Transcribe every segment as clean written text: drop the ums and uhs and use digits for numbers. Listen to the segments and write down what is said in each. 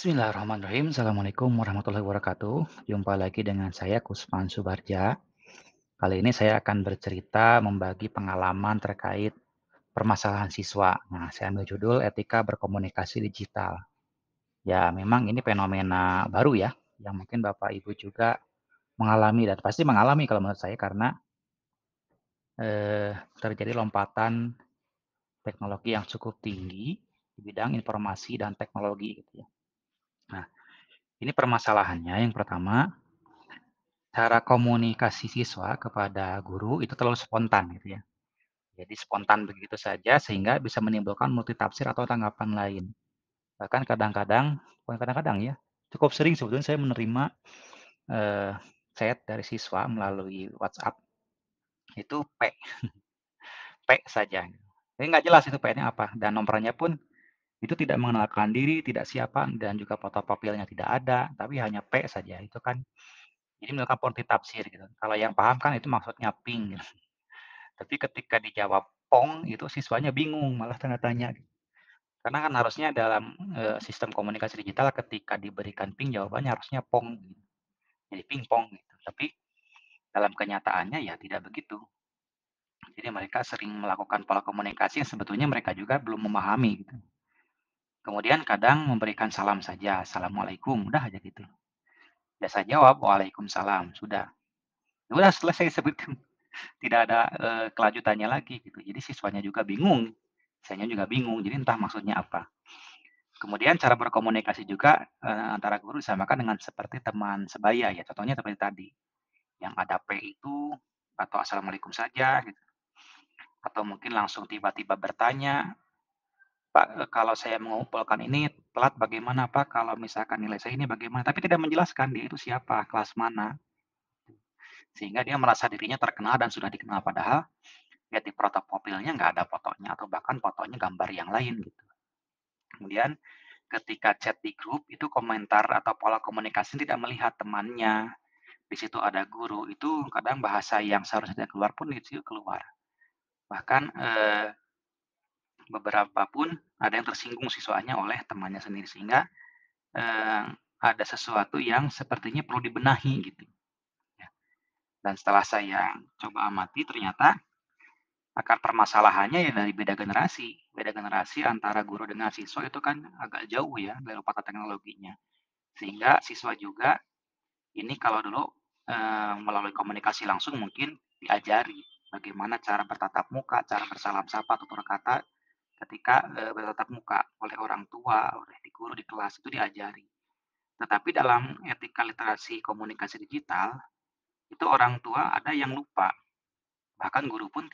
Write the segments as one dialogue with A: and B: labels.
A: Bismillahirrahmanirrahim. Assalamualaikum warahmatullahi wabarakatuh. Jumpa lagi dengan saya Kusman Subarja. Kali ini saya akan bercerita membagi pengalaman terkait permasalahan siswa. Nah, saya ambil judul Etika Berkomunikasi Digital. Ya, memang ini fenomena baru ya, yang mungkin Bapak Ibu juga mengalami dan pasti mengalami kalau menurut saya karena terjadi lompatan teknologi yang cukup tinggi di bidang informasi dan teknologi gitu ya. Nah, ini permasalahannya yang pertama, cara komunikasi siswa kepada guru itu terlalu spontan gitu ya. Jadi spontan begitu saja sehingga bisa menimbulkan multitafsir atau tanggapan lain. Bahkan kadang-kadang, bukan kadang-kadang ya, cukup sering sebetulnya saya menerima eh, chat dari siswa melalui WhatsApp itu P saja. Jadi nggak jelas itu P-nya apa dan nomornya pun itu tidak mengenalkan diri, tidak siapa dan juga foto profilnya tidak ada, tapi hanya P saja. Itu kan jadi melakukan multitafsir gitu. Kalau yang paham kan itu maksudnya ping gitu. Tapi ketika dijawab "pong" itu siswanya bingung, malah tanda tanya. Karena kan harusnya dalam, sistem komunikasi digital ketika diberikan ping jawabannya harusnya "pong" gitu, jadi pingpong gitu. Tapi dalam kenyataannya ya tidak begitu. Jadi mereka sering melakukan pola komunikasi yang sebetulnya mereka juga belum memahami gitu. Kemudian kadang memberikan salam saja, "Assalamualaikum," udah aja gitu. Biasa jawab, "Waalaikumsalam," sudah. Ya udah selesai sebetulnya. Tidak ada, kelanjutannya lagi gitu. Jadi siswanya juga bingung, sayanya juga bingung, jadi entah maksudnya apa. Kemudian cara berkomunikasi juga, antara guru disamakan dengan seperti teman sebaya ya, contohnya seperti tadi, yang ada P itu atau assalamualaikum saja gitu, atau mungkin langsung tiba-tiba bertanya, "Pak, kalau saya mengumpulkan ini telat bagaimana Pak? Kalau misalkan nilai saya ini bagaimana?" Tapi tidak menjelaskan dia itu siapa, kelas mana, sehingga dia merasa dirinya terkenal dan sudah dikenal padahal lihat di foto profilnya nggak ada fotonya atau bahkan fotonya gambar yang lain gitu. Kemudian ketika chat di grup itu komentar atau pola komunikasi tidak melihat temannya, di situ ada guru, itu kadang bahasa yang seharusnya tidak keluar pun di situ keluar. Bahkan, beberapa pun ada yang tersinggung siswanya oleh temannya sendiri sehingga, eee, ada sesuatu yang sepertinya perlu dibenahi gitu ya. Dan setelah saya coba amati ternyata akar permasalahannya ya dari beda generasi. Beda generasi antara guru dengan siswa itu kan agak jauh ya dari lompatan teknologinya. Sehingga siswa juga ini kalau dulu, melalui komunikasi langsung mungkin diajari bagaimana cara bertatap muka, cara bersalam sapa, tutur kata ketika, bertatap muka oleh orang tua, oleh di guru di kelas itu diajari. Tetapi dalam etika literasi komunikasi digital, itu orang tua ada yang lupa, bahkan guru pun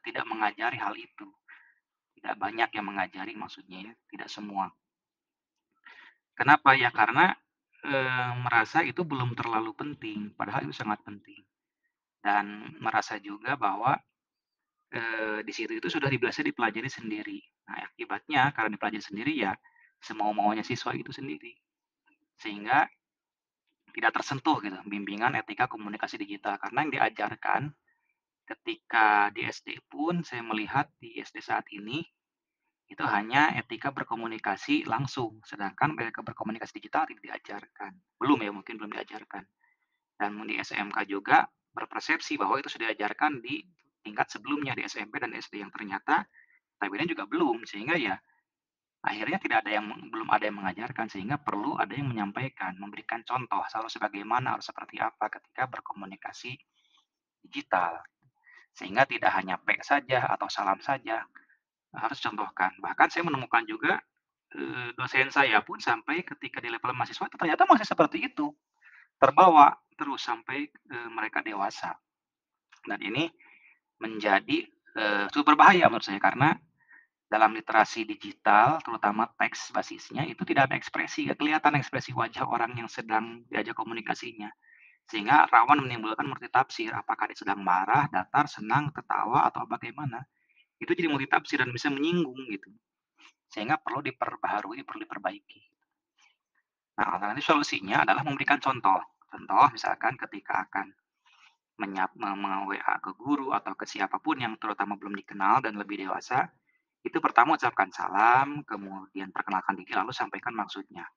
A: tidak mengajari hal itu. Tidak banyak yang mengajari maksudnya ya, tidak semua. Kenapa? Ya karena, merasa itu belum terlalu penting, padahal itu sangat penting. Dan merasa juga bahwa, di situ itu sudah biasa dipelajari sendiri. Nah, akibatnya karena dipelajari sendiri ya, semau-maunya siswa itu sendiri. Sehingga tidak tersentuh gitu bimbingan etika komunikasi digital. Karena yang diajarkan ketika di SD pun saya melihat di SD saat ini, itu hanya etika berkomunikasi langsung, sedangkan etika berkomunikasi digital tidak diajarkan. Belum ya, mungkin belum diajarkan. Dan di SMK juga berpersepsi bahwa itu sudah diajarkan di tingkat sebelumnya di SMP dan SD yang ternyata notabene juga belum, sehingga ya akhirnya tidak ada yang belum ada yang mengajarkan, sehingga perlu ada yang menyampaikan, memberikan contoh harus sebagaimana, harus seperti apa ketika berkomunikasi digital. Sehingga tidak hanya P saja atau salam saja, harus contohkan. Bahkan saya menemukan juga, dosen saya pun sampai ketika di level mahasiswa itu ternyata masih seperti itu, terbawa terus sampai, mereka dewasa. Dan ini menjadi, cukup berbahaya menurut saya karena dalam literasi digital, terutama teks basisnya, itu tidak ada ekspresi, nggak kelihatan ekspresi wajah orang yang sedang diajak komunikasinya. Sehingga rawan menimbulkan multitafsir, apakah dia sedang marah, datar, senang, tertawa, atau bagaimana. Itu jadi multitafsir dan bisa menyinggung gitu. Sehingga perlu diperbaharui, perlu diperbaiki. Nah, alternatif solusinya adalah memberikan contoh. Contoh misalkan ketika akan WA ke guru atau ke siapapun yang terutama belum dikenal dan lebih dewasa, itu pertama ucapkan salam, kemudian perkenalkan diri, lalu sampaikan maksudnya.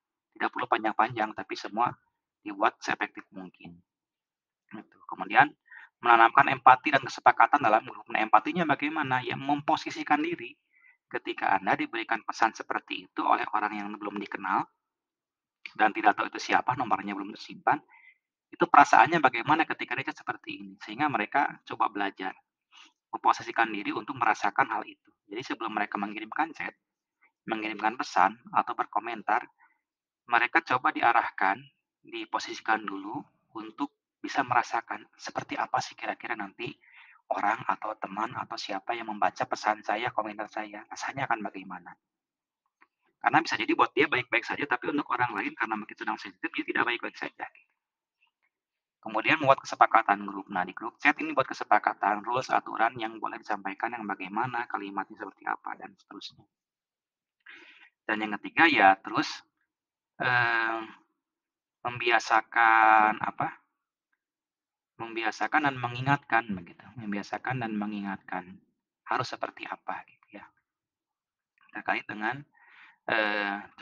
A: tidak perlu panjang-panjang, tapi semua dibuat seefektif mungkin, gitu. Kemudian menanamkan empati dan kesepakatan dalam grup. Nah, empatinya bagaimana? Ya memposisikan diri ketika Anda diberikan pesan seperti itu oleh orang yang belum dikenal dan tidak tahu itu siapa, nomornya belum tersimpan, itu perasaannya bagaimana ketika dia chat seperti ini. Sehingga mereka coba belajar, memposisikan diri untuk merasakan hal itu. Jadi sebelum mereka mengirimkan chat, mengirimkan pesan, atau berkomentar, mereka coba diarahkan, diposisikan dulu untuk bisa merasakan seperti apa sih kira-kira nanti orang atau teman atau siapa yang membaca pesan saya, komentar saya, rasanya akan bagaimana. Karena bisa jadi buat dia baik-baik saja, tapi untuk orang lain karena mungkin sedang sensitif, dia tidak baik-baik saja. Kemudian membuat kesepakatan grup. Nah, di grup chat ini buat kesepakatan, rules, aturan yang boleh disampaikan yang bagaimana, kalimatnya seperti apa, dan seterusnya. Dan yang ketiga ya terus eh, membiasakan apa? Membiasakan dan mengingatkan begitu. Membiasakan dan mengingatkan harus seperti apa gitu ya. Terkait dengan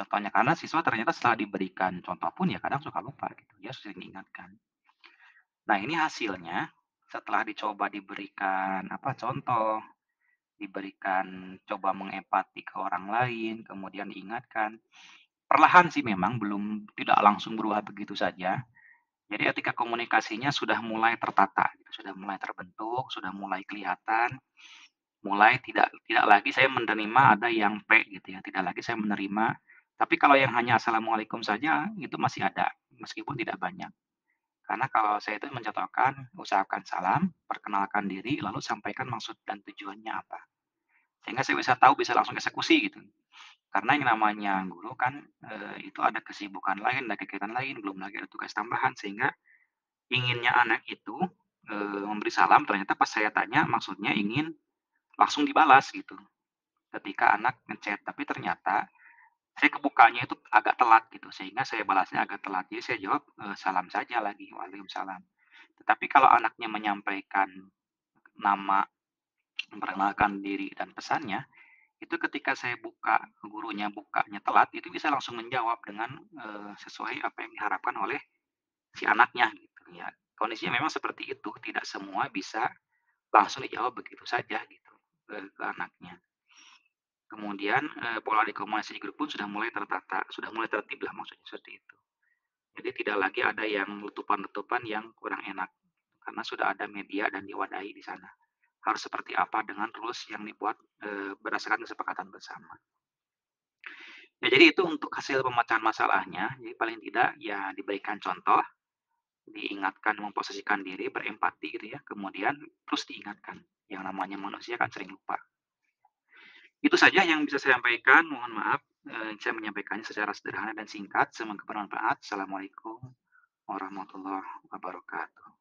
A: contohnya karena siswa ternyata setelah diberikan contoh pun ya kadang suka lupa gitu. Dia sering diingatkan. Nah, ini hasilnya setelah dicoba diberikan apa contoh, diberikan coba mengempati ke orang lain, kemudian diingatkan. Perlahan sih memang belum tidak langsung berubah begitu saja. Jadi etika komunikasinya sudah mulai tertata, gitu, sudah mulai terbentuk, sudah mulai kelihatan, mulai tidak lagi saya menerima ada yang P gitu ya, tidak lagi saya menerima. Tapi kalau yang hanya assalamualaikum saja itu masih ada, meskipun tidak banyak. Karena kalau saya itu mencontohkan, usahakan salam, perkenalkan diri, lalu sampaikan maksud dan tujuannya apa. Sehingga saya bisa tahu, bisa langsung eksekusi gitu. Karena yang namanya guru kan itu ada kesibukan lain, ada kegiatan lain, belum lagi ada tugas tambahan, sehingga inginnya anak itu memberi salam, ternyata pas saya tanya maksudnya ingin langsung dibalas gitu. Ketika anak ngechat, tapi ternyata saya kebukanya itu agak telat gitu, sehingga saya balasnya agak telat. Jadi saya jawab salam saja lagi, waalaikumsalam. Tetapi kalau anaknya menyampaikan nama, memperkenalkan diri dan pesannya, itu ketika saya buka, gurunya bukanya telat, itu bisa langsung menjawab dengan sesuai apa yang diharapkan oleh si anaknya gitu ya. Kondisinya memang seperti itu, tidak semua bisa langsung dijawab begitu saja gitu ke anaknya. Kemudian pola komunikasi di grup pun sudah mulai tertata, sudah mulai tertib lah maksudnya seperti itu. Jadi tidak lagi ada yang letupan-letupan yang kurang enak karena sudah ada media dan diwadahi di sana. Harus seperti apa dengan rules yang dibuat berdasarkan kesepakatan bersama. Ya jadi itu untuk hasil pemecahan masalahnya. Jadi paling tidak ya diberikan contoh, diingatkan memposisikan diri, berempati gitu ya. Kemudian terus diingatkan. Yang namanya manusia kan sering lupa. Itu saja yang bisa saya sampaikan. Mohon maaf, saya menyampaikannya secara sederhana dan singkat. Semoga bermanfaat. Assalamualaikum warahmatullahi wabarakatuh.